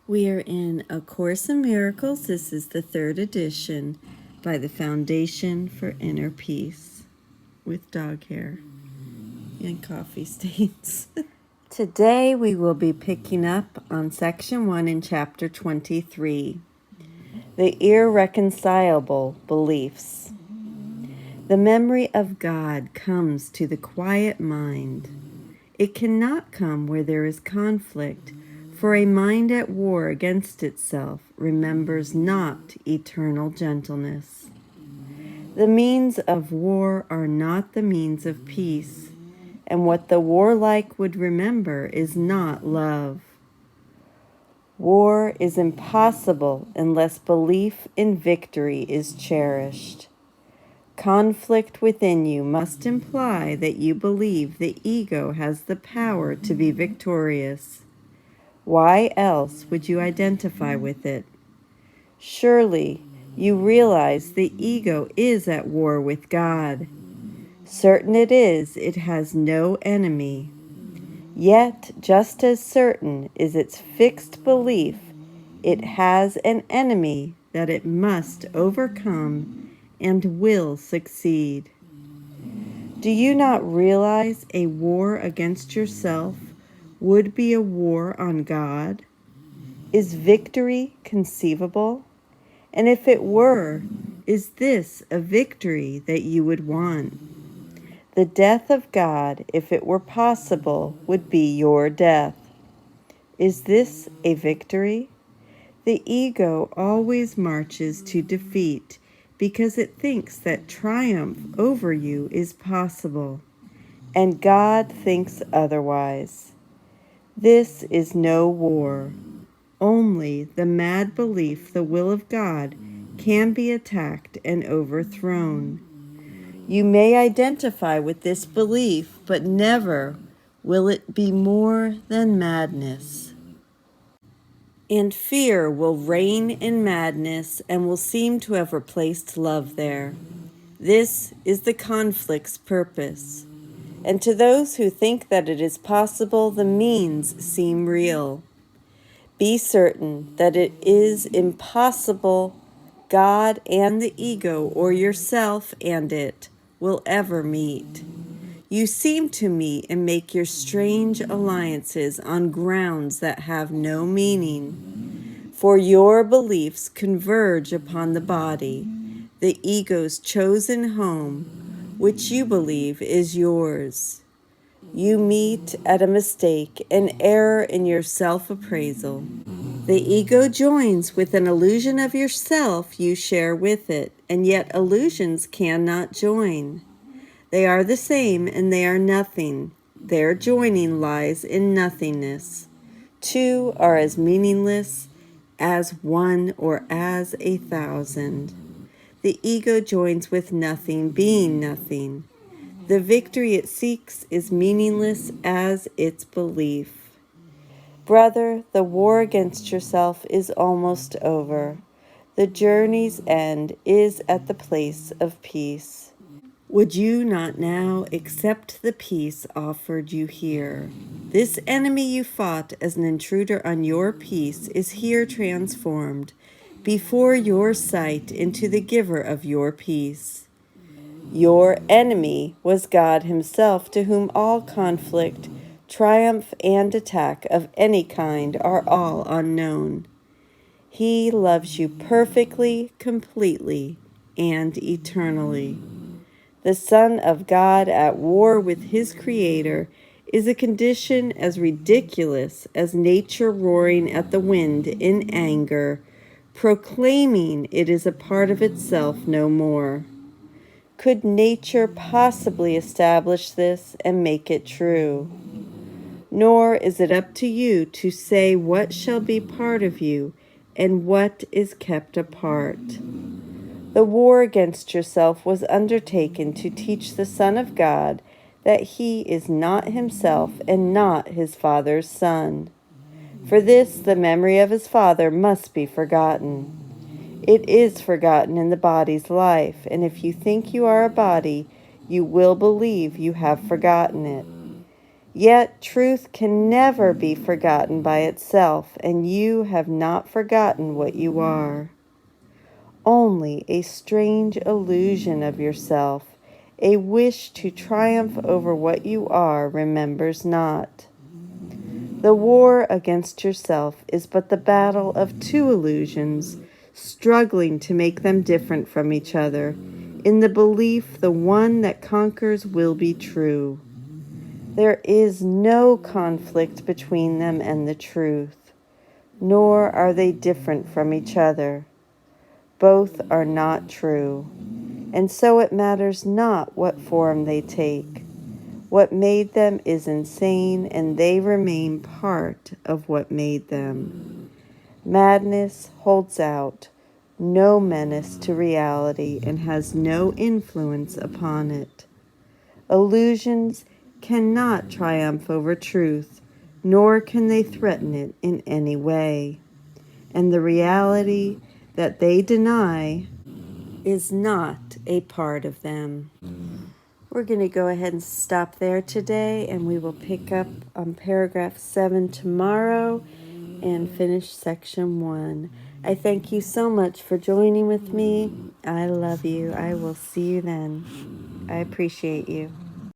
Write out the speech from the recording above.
We are in A Course in Miracles. This is the third edition by the Foundation for Inner Peace with dog hair and coffee stains. Today we will be picking up on Section 1 in Chapter 23, the Irreconcilable Beliefs. The memory of God comes to the quiet mind. It cannot come where there is conflict, for a mind at war against itself remembers not eternal gentleness. The means of war are not the means of peace, and what the warlike would remember is not love. War is impossible unless belief in victory is cherished. Conflict within you must imply that you believe the ego has the power to be victorious. Why else would you identify with it? Surely you realize the ego is at war with God. Certain it is, it has no enemy. Yet, just as certain is its fixed belief, it has an enemy that it must overcome and will succeed. Do you not realize a war against yourself would be a war on God? Is victory conceivable? And if it were, is this a victory that you would want? The death of God, if it were possible, would be your death. Is this a victory? The ego always marches to defeat because it thinks that triumph over you is possible, and God thinks otherwise. This is no war. Only the mad belief the will of God can be attacked and overthrown. You may identify with this belief, but never will it be more than madness. And fear will reign in madness and will seem to have replaced love there. This is the conflict's purpose. And to those who think that it is possible, the means seem real. Be certain that it is impossible God and the ego, or yourself and it, will ever meet. You seem to meet and make your strange alliances on grounds that have no meaning. For your beliefs converge upon the body, the ego's chosen home, which you believe is yours. You meet at a mistake, an error in your self-appraisal. The ego joins with an illusion of yourself you share with it, and yet illusions cannot join. They are the same and they are nothing. Their joining lies in nothingness. Two are as meaningless as one or as 1,000. The ego joins with nothing, being nothing. The victory it seeks is meaningless as its belief. Brother, the war against yourself is almost over. The journey's end is at the place of peace. Would you not now accept the peace offered you here? This enemy you fought as an intruder on your peace is here transformed before your sight into the giver of your peace. Your enemy was God Himself, to whom all conflict, triumph, and attack of any kind are all unknown. He loves you perfectly, completely, and eternally. The Son of God at war with His Creator is a condition as ridiculous as nature roaring at the wind in anger, proclaiming it is a part of itself no more. Could nature possibly establish this and make it true? Nor is it up to you to say what shall be part of you and what is kept apart. The war against yourself was undertaken to teach the Son of God that He is not Himself and not His Father's Son. For this, the memory of His Father must be forgotten. It is forgotten in the body's life, and if you think you are a body, you will believe you have forgotten it. Yet truth can never be forgotten by itself, and you have not forgotten what you are. Only a strange illusion of yourself, a wish to triumph over what you are, remembers not. The war against yourself is but the battle of two illusions, struggling to make them different from each other, in the belief the one that conquers will be true. There is no conflict between them and the truth, nor are they different from each other. Both are not true, and so it matters not what form they take. What made them is insane, and they remain part of what made them. Madness holds out, no menace to reality, and has no influence upon it. Illusions cannot triumph over truth, nor can they threaten it in any way. And the reality that they deny is not a part of them. We're going to go ahead and stop there today, and we will pick up on paragraph 7 tomorrow and finish section 1. I thank you so much for joining with me. I love you. I will see you then. I appreciate you.